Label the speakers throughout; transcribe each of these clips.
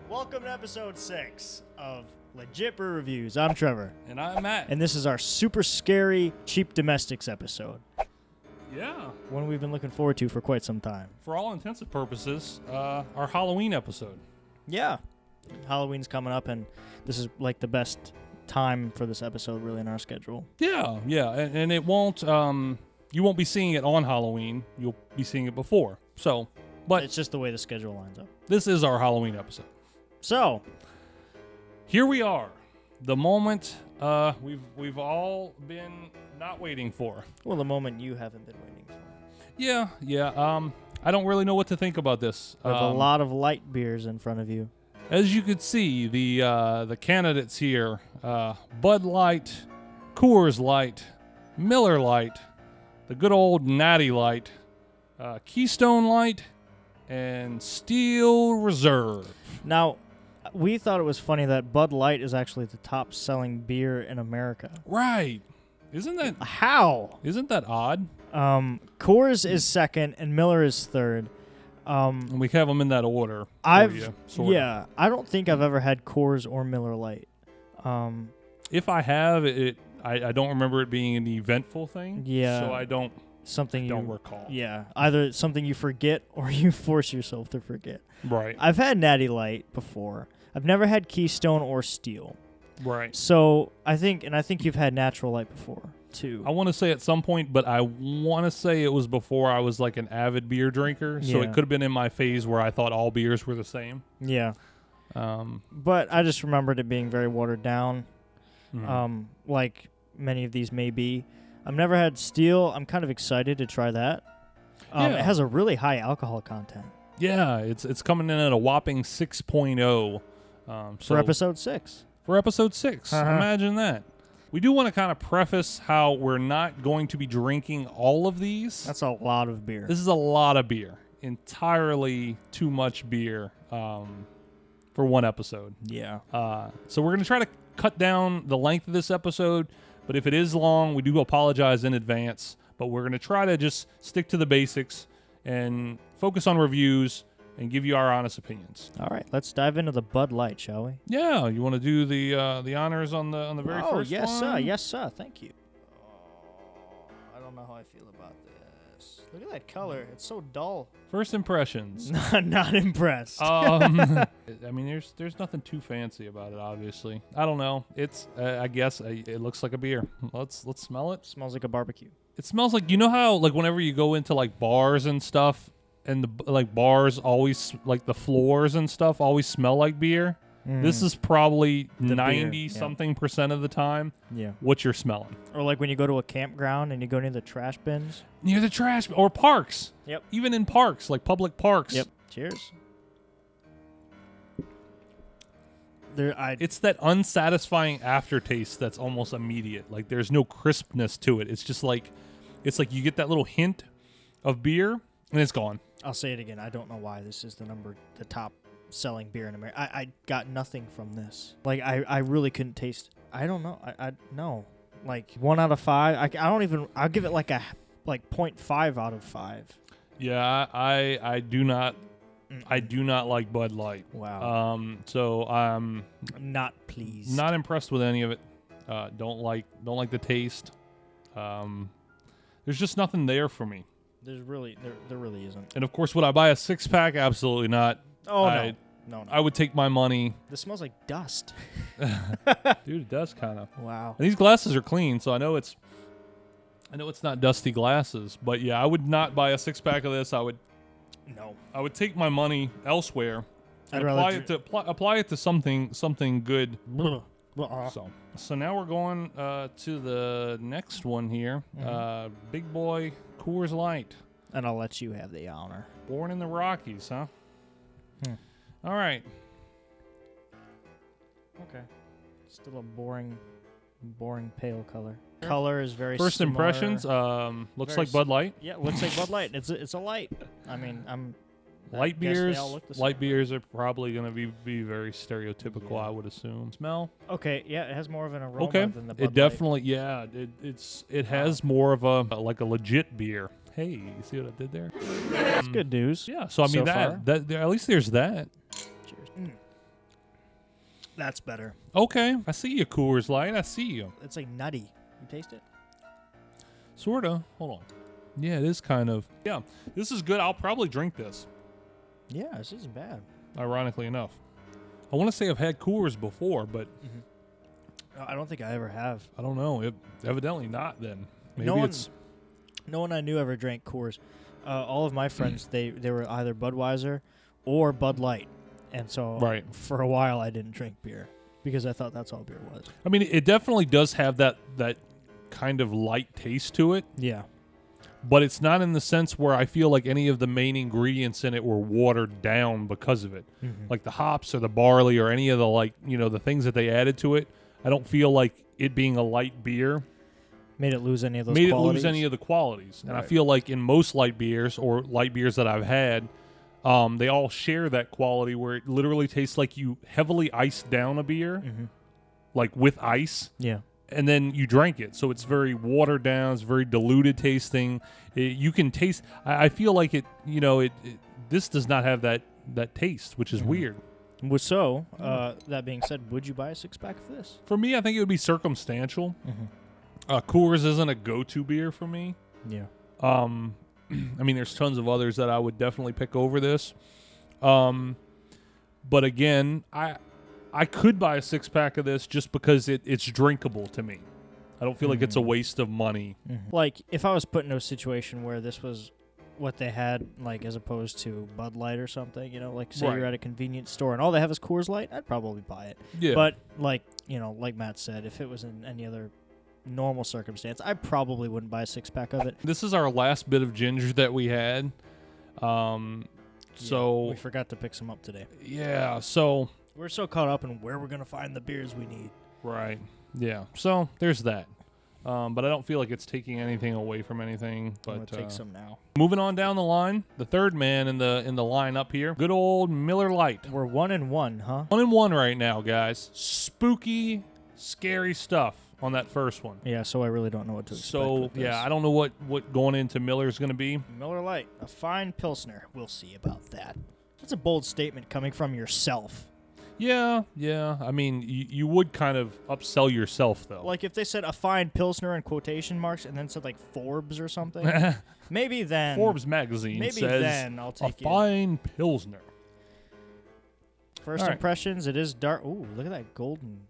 Speaker 1: Welcome to episode 6 of Legit Brew Reviews. I'm Trevor.
Speaker 2: And I'm Matt.
Speaker 1: And this is our super scary cheap domestics episode.
Speaker 2: Yeah.
Speaker 1: One we've been looking forward to for quite some time.
Speaker 2: For all intents and purposes, our Halloween episode.
Speaker 1: Yeah. Halloween's coming up, and this is like the best time for this episode really in our schedule.
Speaker 2: Yeah. And it won't, you won't be seeing it on Halloween. You'll be seeing it before. So, but
Speaker 1: It's just the way the schedule lines up.
Speaker 2: this is our Halloween episode.
Speaker 1: So,
Speaker 2: Here we are. The moment we've all been not waiting for.
Speaker 1: well, the moment you haven't been waiting for.
Speaker 2: Yeah. I don't really know what to think about this.
Speaker 1: We have a lot of light beers in front of you.
Speaker 2: As you could see, the candidates here, Bud Light, Coors Light, Miller Light, the good old Natty Light, Keystone Light, and Steel Reserve.
Speaker 1: Now, we thought it was funny that Bud Light is actually the top selling beer in America.
Speaker 2: Right. Isn't that odd?
Speaker 1: Coors is second and Miller is third.
Speaker 2: And we have them in that order.
Speaker 1: I don't think I've ever had Coors or Miller Light.
Speaker 2: If I have, I don't remember it being an eventful thing.
Speaker 1: Yeah.
Speaker 2: So I don't recall.
Speaker 1: Yeah, either something you forget or you force yourself to forget.
Speaker 2: Right.
Speaker 1: I've had Natty Light before. I've never had Keystone or Steel.
Speaker 2: Right.
Speaker 1: So I think you've had Natural Light before too.
Speaker 2: I want to say at some point, but I want to say it was before I was like an avid beer drinker. So it could have been in my phase where I thought all beers were the same.
Speaker 1: Yeah. But I just remembered it being very watered down, like many of these may be. I've never had Steel. I'm kind of excited to try that. It has a really high alcohol content.
Speaker 2: Yeah, it's coming in at a whopping 6.0.
Speaker 1: For episode 6.
Speaker 2: For episode 6. Imagine that. We do want to kind of preface how we're not going to be drinking all of these.
Speaker 1: That's a lot of beer.
Speaker 2: This is a lot of beer. Entirely too much beer for one episode.
Speaker 1: Yeah.
Speaker 2: So we're going to try to cut down the length of this episode, but if it is long, we do apologize in advance. But we're going to try to just stick to the basics and focus on reviews and give you our honest opinions.
Speaker 1: All right, let's dive into the Bud Light, shall we?
Speaker 2: Yeah, you want to do the honors on the very first one?
Speaker 1: Oh, yes, sir. Thank you. Oh, I don't know how I feel about this. Look at that color. It's so dull.
Speaker 2: First impressions.
Speaker 1: Not impressed.
Speaker 2: I mean, there's nothing too fancy about it, obviously. I don't know. It's I guess it looks like a beer. Let's smell it.
Speaker 1: Smells like a barbecue.
Speaker 2: It smells like, you know how like whenever you go into like bars and stuff, and the like bars always like the floors and stuff always smell like beer. This is probably 90-something% of the time what you're smelling.
Speaker 1: Or like when you go to a campground and you go near the trash bins.
Speaker 2: Near the trash or parks.
Speaker 1: Yep.
Speaker 2: Even in parks, like public parks.
Speaker 1: Yep. Cheers.
Speaker 2: It's that unsatisfying aftertaste that's almost immediate. Like there's no crispness to it. It's just like you get that little hint of beer and it's gone.
Speaker 1: I'll say it again. I don't know why this is the top selling beer in America. I got nothing from this. Like I really couldn't taste. I don't know. I no. Like 1 out of 5. I'll give it like 0.5 out of 5.
Speaker 2: Yeah, I do not. I do not like Bud Light.
Speaker 1: Wow.
Speaker 2: So I'm
Speaker 1: not pleased.
Speaker 2: Not impressed with any of it. Don't like the taste. There's just nothing there for me.
Speaker 1: There really isn't.
Speaker 2: And of course, would I buy a 6-pack? Absolutely not.
Speaker 1: Oh no.
Speaker 2: I would take my money.
Speaker 1: This smells like dust.
Speaker 2: Dude, it does kind of.
Speaker 1: Wow.
Speaker 2: And these glasses are clean, so I know it's not dusty glasses, but yeah, I would not buy a 6-pack of this. I would take my money elsewhere and apply it to something good. So now we're going to the next one here. Big boy Coors Light.
Speaker 1: And I'll let you have the honor.
Speaker 2: Born in the Rockies, huh? All right.
Speaker 1: Okay. Still a boring pale color. Color is very
Speaker 2: First
Speaker 1: similar.
Speaker 2: impressions, looks like Bud Light.
Speaker 1: Yeah, looks like Bud Light. It's a light. I mean,
Speaker 2: light beers are probably going to be very stereotypical, I would assume. Smell?
Speaker 1: Okay, yeah, it has more of an aroma than the Bud
Speaker 2: Light. It definitely, yeah, it has more of a like a legit beer. Hey, you see what I did there?
Speaker 1: That's good news.
Speaker 2: Yeah, so I mean that at least there's that.
Speaker 1: Cheers. That's better.
Speaker 2: Okay, I see you, Coors Light. I see you.
Speaker 1: It's like nutty. You taste it?
Speaker 2: Sorta. Hold on. Yeah, it is kind of. Yeah, this is good. I'll probably drink this.
Speaker 1: Yeah, this isn't bad.
Speaker 2: Ironically enough. I want to say I've had Coors before, but
Speaker 1: I don't think I ever have.
Speaker 2: I don't know. Evidently not then. Maybe
Speaker 1: no one I knew ever drank Coors. All of my friends, they were either Budweiser or Bud Light. And so for a while I didn't drink beer because I thought that's all beer was.
Speaker 2: I mean, it definitely does have that kind of light taste to it.
Speaker 1: Yeah.
Speaker 2: But it's not in the sense where I feel like any of the main ingredients in it were watered down because of it. Mm-hmm. Like the hops or the barley or any of the the things that they added to it. I don't feel like it being a light beer
Speaker 1: made it lose any of those qualities.
Speaker 2: Made it lose any of the qualities. And I feel like in most light beers or light beers that I've had, they all share that quality where it literally tastes like you heavily iced down a beer, like with ice.
Speaker 1: Yeah.
Speaker 2: And then you drank it. So it's very watered down. It's very diluted tasting. You can taste. I feel like this does not have that taste, which is weird.
Speaker 1: So, that being said, would you buy a 6-pack of this?
Speaker 2: For me, I think it would be circumstantial. Coors isn't a go-to beer for me.
Speaker 1: Yeah.
Speaker 2: I mean, there's tons of others that I would definitely pick over this. But again, I could buy a 6-pack of this just because it's drinkable to me. I don't feel like it's a waste of money.
Speaker 1: Like, if I was put in a situation where this was what they had, like, as opposed to Bud Light or something, like, say you're at a convenience store and all they have is Coors Light, I'd probably buy it.
Speaker 2: Yeah.
Speaker 1: But, like Matt said, if it was in any other normal circumstance, I probably wouldn't buy a 6-pack of it.
Speaker 2: This is our last bit of ginger that we had. So
Speaker 1: we forgot to pick some up today.
Speaker 2: Yeah, so
Speaker 1: we're so caught up in where we're going to find the beers we need.
Speaker 2: Right. Yeah. So there's that. But I don't feel like it's taking anything away from anything. But
Speaker 1: I'm going to take some now.
Speaker 2: Moving on down the line, the third man in the line up here, good old Miller Lite.
Speaker 1: We're 1-1, huh?
Speaker 2: 1-1 right now, guys. Spooky, scary stuff on that first one.
Speaker 1: Yeah, so I really don't know what to expect.
Speaker 2: So, yeah, I don't know what going into Miller is going to be.
Speaker 1: Miller Lite, a fine Pilsner. We'll see about that. That's a bold statement coming from yourself.
Speaker 2: Yeah. I mean, you would kind of upsell yourself, though.
Speaker 1: Like, if they said a fine Pilsner in quotation marks and then said, like, Forbes or something, maybe then.
Speaker 2: Forbes magazine says
Speaker 1: then I'll take
Speaker 2: a fine Pilsner.
Speaker 1: First impressions, it is dark. Ooh, look at that golden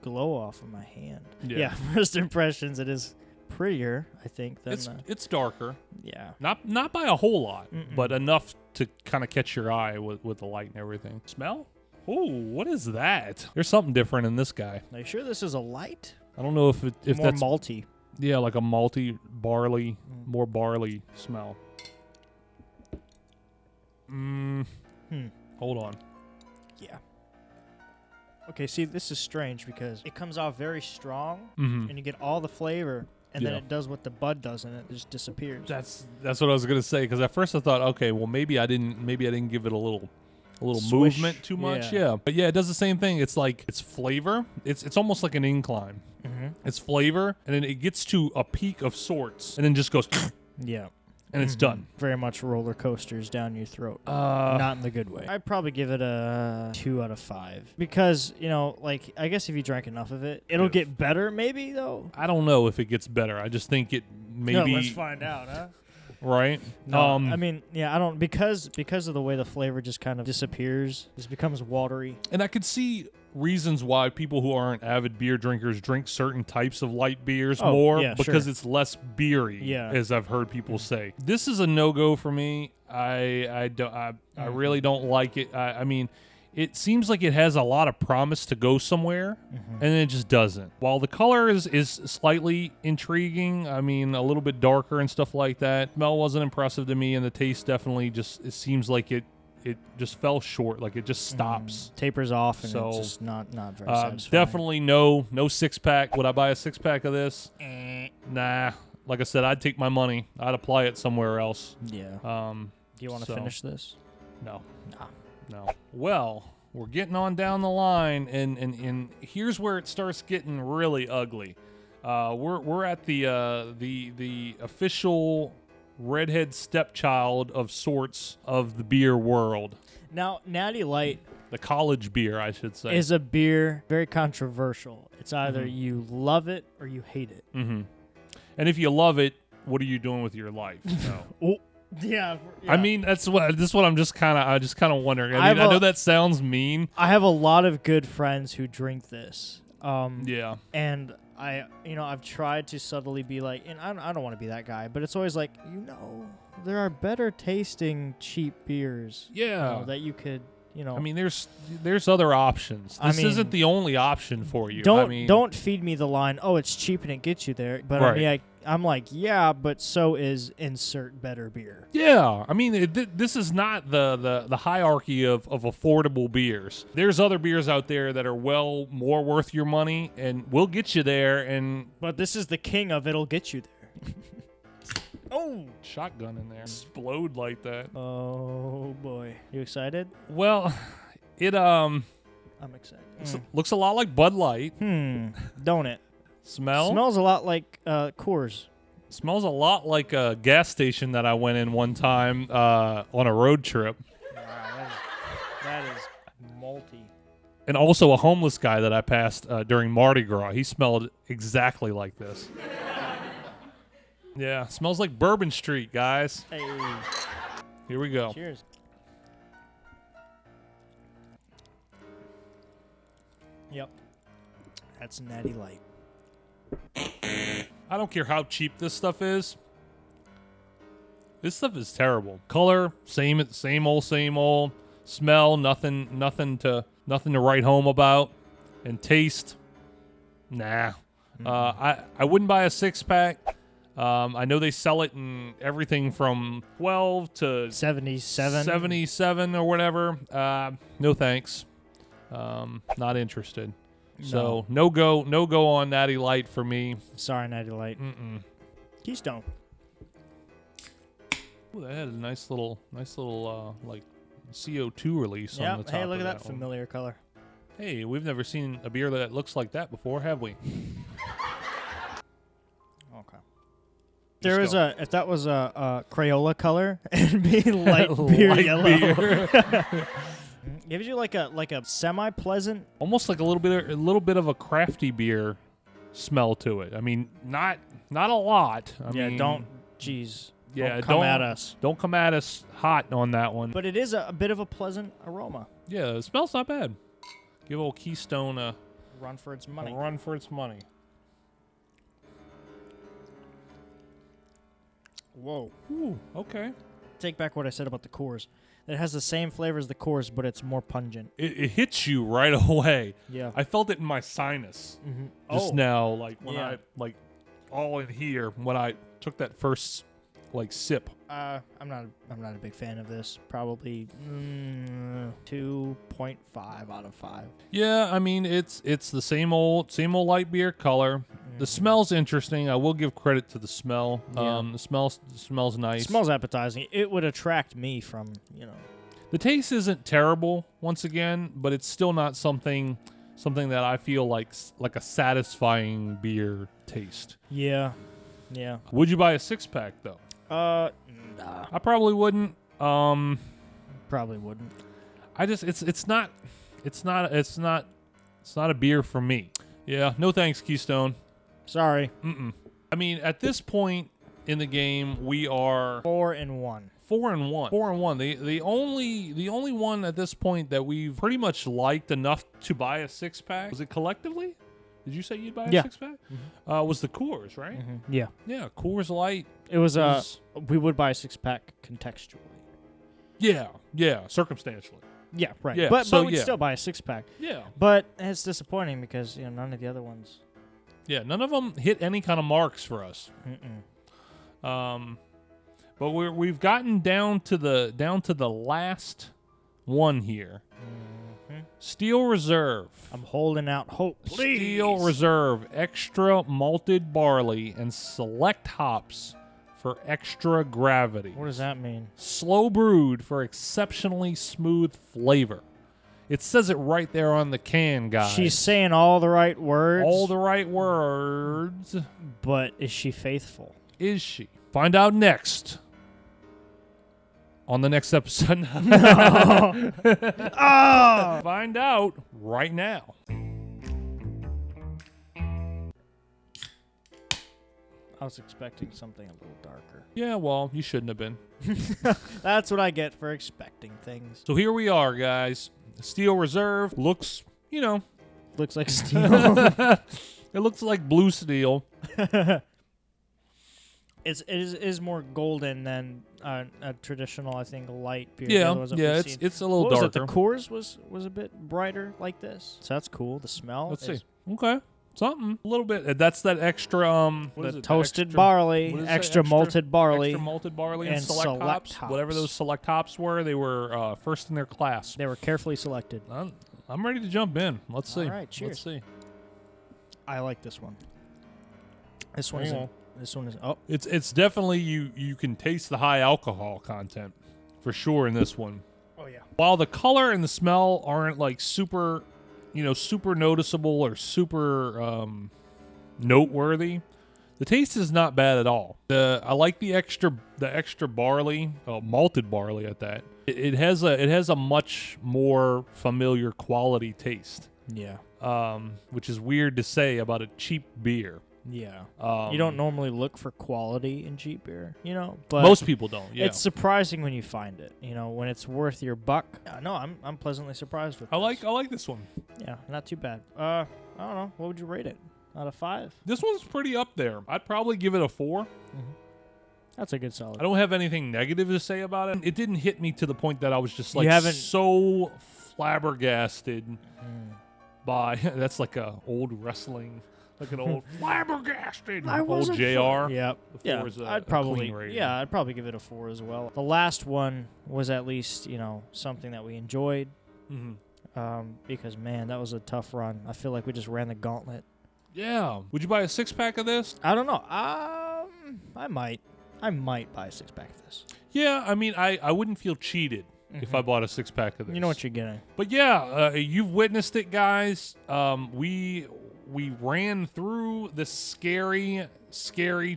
Speaker 1: glow off of my hand.
Speaker 2: Yeah,
Speaker 1: first impressions, it is prettier, I think, than
Speaker 2: it's darker.
Speaker 1: Yeah.
Speaker 2: Not by a whole lot, but enough to kind of catch your eye with the light and everything. Smell? Ooh, what is that? There's something different in this guy.
Speaker 1: Are you sure this is a light?
Speaker 2: I don't know if
Speaker 1: more
Speaker 2: that's
Speaker 1: malty.
Speaker 2: Yeah, like a malty barley, more barley smell. Hold on.
Speaker 1: Yeah. Okay, see, this is strange because it comes off very strong, and you get all the flavor, and then it does what the bud does, and it just disappears.
Speaker 2: That's what I was gonna say, because at first I thought, okay, well maybe I didn't give it a little
Speaker 1: Swish.
Speaker 2: movement too much. Yeah. But yeah, it does the same thing. It's like it's flavor. It's almost like an incline. It's flavor, and then it gets to a peak of sorts, and then just goes.
Speaker 1: Yeah.
Speaker 2: And it's done.
Speaker 1: Very much roller coasters down your throat. Not in the good way. I'd probably give it a 2 out of 5. Because, like, I guess if you drank enough of it, it'll get better maybe, though.
Speaker 2: I don't know if it gets better. I just think it maybe...
Speaker 1: No, let's find out, huh?
Speaker 2: Right?
Speaker 1: No, I mean, yeah, I don't... Because of the way the flavor just kind of disappears, just becomes watery.
Speaker 2: And I could see reasons why people who aren't avid beer drinkers drink certain types of light beers more because it's less beery, as I've heard people say. This is a no-go for me. I really don't like it. I mean, it seems like it has a lot of promise to go somewhere, and it just doesn't. While the color is slightly intriguing, I mean, a little bit darker and stuff like that, smell wasn't impressive to me, and the taste definitely it seems like it just fell short, like it just stops.
Speaker 1: Tapers off, and it's just not very satisfying.
Speaker 2: Definitely no 6-pack. Would I buy a 6-pack of this? Nah. Like I said, I'd take my money. I'd apply it somewhere else.
Speaker 1: Yeah. Do you want to finish this?
Speaker 2: No.
Speaker 1: Nah.
Speaker 2: No. Well, we're getting on down the line, and here's where it starts getting really ugly. We're at the official redhead stepchild of sorts of the beer world.
Speaker 1: Now, Natty Light
Speaker 2: the college beer, I should say.
Speaker 1: Is a beer very controversial. It's either you love it or you hate it.
Speaker 2: Mm-hmm. And if you love it, what are you doing with your life? So.
Speaker 1: Oh, yeah.
Speaker 2: I mean, this is what I'm just kind of wondering. I know that sounds mean.
Speaker 1: I have a lot of good friends who drink this.
Speaker 2: Yeah.
Speaker 1: And I've tried to subtly be like, and I don't want to be that guy, but it's always like, there are better tasting cheap beers.
Speaker 2: Yeah.
Speaker 1: That you could,
Speaker 2: I mean, there's other options. This isn't the only option for you.
Speaker 1: Don't feed me the line, oh, it's cheap and it gets you there. But
Speaker 2: right.
Speaker 1: I'm like, yeah, but so is insert better beer.
Speaker 2: Yeah, I mean, this is not the hierarchy of affordable beers. There's other beers out there that are well more worth your money and will get you there.
Speaker 1: But this is the king of it'll get you there. Oh,
Speaker 2: shotgun in there. Explode like that.
Speaker 1: Oh boy, you excited?
Speaker 2: Well, I'm excited. Looks a lot like Bud Light.
Speaker 1: Don't it? Smells a lot like Coors.
Speaker 2: Smells a lot like a gas station that I went in one time on a road trip.
Speaker 1: Wow, that is malty.
Speaker 2: And also a homeless guy that I passed during Mardi Gras. He smelled exactly like this. Yeah, smells like Bourbon Street, guys.
Speaker 1: Hey.
Speaker 2: Here we go.
Speaker 1: Cheers. Yep. That's Natty Light.
Speaker 2: I don't care how cheap this stuff is. This stuff is terrible. Color, same old. Smell, nothing to write home about. And taste, nah. I wouldn't buy a 6-pack. I know they sell it in everything from 12 to 77 or whatever. No thanks. Not interested.
Speaker 1: No.
Speaker 2: So no go on Natty Light for me.
Speaker 1: Sorry, Natty Light. Keystone.
Speaker 2: Ooh, that had a nice little like CO2 release on the top.
Speaker 1: Hey, look at that
Speaker 2: one.
Speaker 1: familiar color.
Speaker 2: Hey, we've never seen a beer that looks like that before, have we?
Speaker 1: Okay. If that was a Crayola color, it'd be light beer
Speaker 2: light
Speaker 1: yellow.
Speaker 2: Beer.
Speaker 1: Gives you like a semi-pleasant,
Speaker 2: almost like a little bit of a crafty beer smell to it. I mean, not a lot. I mean,
Speaker 1: don't come at us.
Speaker 2: Don't come at us hot on that one.
Speaker 1: But it is a bit of a pleasant aroma.
Speaker 2: Yeah, it smells not bad. Give old Keystone a
Speaker 1: run for its money. Whoa.
Speaker 2: Ooh, okay.
Speaker 1: Take back what I said about the Coors. It has the same flavor as the Coors, but it's more pungent.
Speaker 2: It hits you right away.
Speaker 1: Yeah.
Speaker 2: I felt it in my sinus just now, like when I all in here when I took that first sip.
Speaker 1: I'm not a big fan of this. Probably 2.5 out of 5.
Speaker 2: Yeah, I mean it's the same old light beer color. The smell's interesting. I will give credit to the smell.
Speaker 1: Yeah.
Speaker 2: The smells nice.
Speaker 1: It smells appetizing. It would attract me from,
Speaker 2: The taste isn't terrible once again, but it's still not something that I feel like a satisfying beer taste.
Speaker 1: Yeah. Yeah.
Speaker 2: Would you buy a 6-pack though?
Speaker 1: Nah.
Speaker 2: I probably wouldn't.
Speaker 1: Probably wouldn't.
Speaker 2: It's not a beer for me. Yeah, no thanks, Keystone.
Speaker 1: Sorry.
Speaker 2: I mean, at this point in the game, we are
Speaker 1: 4-1.
Speaker 2: 4-1. The only one at this point that we've pretty much liked enough to buy a 6-pack. Was it collectively? Did you say you'd buy a 6-pack? Was the Coors, right?
Speaker 1: Yeah.
Speaker 2: Yeah, Coors Light.
Speaker 1: It was we would buy a 6-pack contextually.
Speaker 2: Yeah, circumstantially.
Speaker 1: Yeah, right.
Speaker 2: Yeah,
Speaker 1: but we'd still buy a 6-pack.
Speaker 2: Yeah.
Speaker 1: But it's disappointing because none of the other ones.
Speaker 2: Yeah, none of them hit any kind of marks for us. But we've gotten down to the last one here. Steel Reserve.
Speaker 1: I'm holding out hope. Please.
Speaker 2: Steel Reserve, extra malted barley and select hops for extra gravity.
Speaker 1: What does that mean?
Speaker 2: Slow brewed for exceptionally smooth flavor. It says it right there on the can, guys.
Speaker 1: She's saying all the right words.
Speaker 2: All the right words.
Speaker 1: But is she faithful?
Speaker 2: Is she? Find out next on the next episode.
Speaker 1: No. Oh!
Speaker 2: Find out right now.
Speaker 1: I was expecting something a little darker.
Speaker 2: Yeah, well, you shouldn't have been.
Speaker 1: That's what I get for expecting things.
Speaker 2: So here we are, guys. Steel Reserve looks, you know.
Speaker 1: Looks like steel.
Speaker 2: It looks like blue steel.
Speaker 1: It is more golden than a traditional, I think, light beer.
Speaker 2: Yeah, it's a little
Speaker 1: what
Speaker 2: darker.
Speaker 1: Was it? The Coors was a bit brighter like this. So that's cool. The smell.
Speaker 2: Let's see. Okay. Something. A little bit. That's that extra, what is it?
Speaker 1: Toasted
Speaker 2: extra,
Speaker 1: barley, extra malted barley.
Speaker 2: Extra malted barley and
Speaker 1: select
Speaker 2: hops.
Speaker 1: hops.
Speaker 2: Whatever those select hops were, they were first in their class.
Speaker 1: They were carefully selected.
Speaker 2: I'm ready to jump in. Let's see.
Speaker 1: All right, cheers.
Speaker 2: Let's see.
Speaker 1: I like this one. This one is. Oh,
Speaker 2: it's definitely you can taste the high alcohol content for sure in this one.
Speaker 1: Oh yeah.
Speaker 2: While the color and the smell aren't like super, super noticeable or super noteworthy, the taste is not bad at all. I like the extra barley, malted barley at that. It has a much more familiar quality taste.
Speaker 1: Yeah.
Speaker 2: Which is weird to say about a cheap beer.
Speaker 1: Yeah. You don't normally look for quality in cheap beer, but
Speaker 2: most people don't. Yeah.
Speaker 1: It's surprising when you find it, when it's worth your buck. No, I'm pleasantly surprised with this.
Speaker 2: I like this one.
Speaker 1: Yeah, not too bad. I don't know. What would you rate it? Out of 5?
Speaker 2: This one's pretty up there. I'd probably give it a 4.
Speaker 1: Mm-hmm. That's a good solid.
Speaker 2: I don't have anything negative to say about it. It didn't hit me to the point that I was just like so flabbergasted by that's like a old wrestling. Like an old flabbergasted old JR.
Speaker 1: Yep. Yeah. I'd probably give it a 4 as well. The last one was at least, something that we enjoyed. Mm-hmm. Because man, that was a tough run. I feel like we just ran the gauntlet.
Speaker 2: Yeah. Would you buy a 6-pack of this?
Speaker 1: I don't know. I might buy a 6-pack of this.
Speaker 2: Yeah, I mean, I wouldn't feel cheated if I bought a 6-pack of this.
Speaker 1: You know what you're getting.
Speaker 2: But yeah, you've witnessed it, guys. We ran through the scary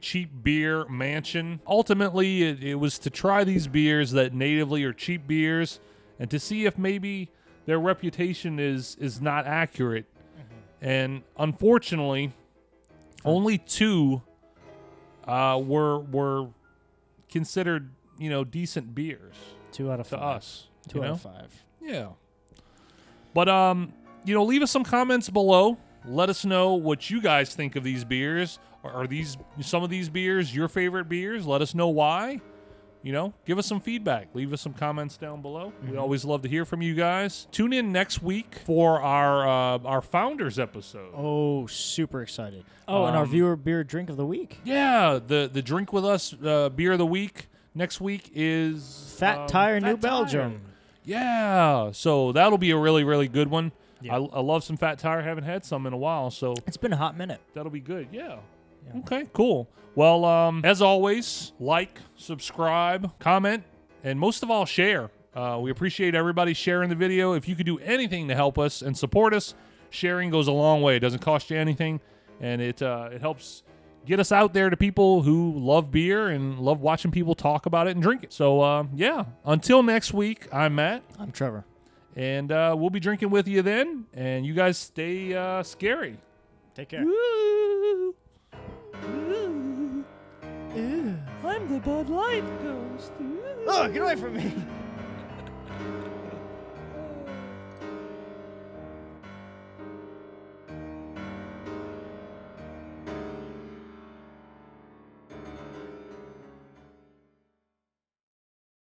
Speaker 2: cheap beer mansion. Ultimately, it was to try these beers that natively are cheap beers and to see if maybe their reputation is not accurate. Mm-hmm. And unfortunately, only 2 were considered, decent beers.
Speaker 1: 2 out of 5.
Speaker 2: To us.
Speaker 1: 2 out of 5.
Speaker 2: Yeah. But, leave us some comments below. Let us know what you guys think of these beers. Are some of these beers your favorite beers? Let us know why. Give us some feedback. Leave us some comments down below. Mm-hmm. We always love to hear from you guys. Tune in next week for our Founders episode.
Speaker 1: Oh, super excited. Oh, and our viewer beer drink of the week.
Speaker 2: Yeah, the drink with us beer of the week next week is
Speaker 1: Fat Tire New Belgium.
Speaker 2: Yeah, so that'll be a really, really good one. Yeah. I love some Fat Tire. Haven't had some in a while, so
Speaker 1: it's been a hot minute.
Speaker 2: That'll be good. Yeah. Okay, cool. Well, as always, like, subscribe, comment, and most of all, share. We appreciate everybody sharing the video. If you could do anything to help us and support us, sharing goes a long way. It doesn't cost you anything, and it helps get us out there to people who love beer and love watching people talk about it and drink it. So, yeah, until next week, I'm Matt.
Speaker 1: I'm Trevor.
Speaker 2: And we'll be drinking with you then. And you guys stay scary.
Speaker 1: Take care.
Speaker 2: Woo.
Speaker 1: I'm the Bud Light Ghost. Oh, get away from me.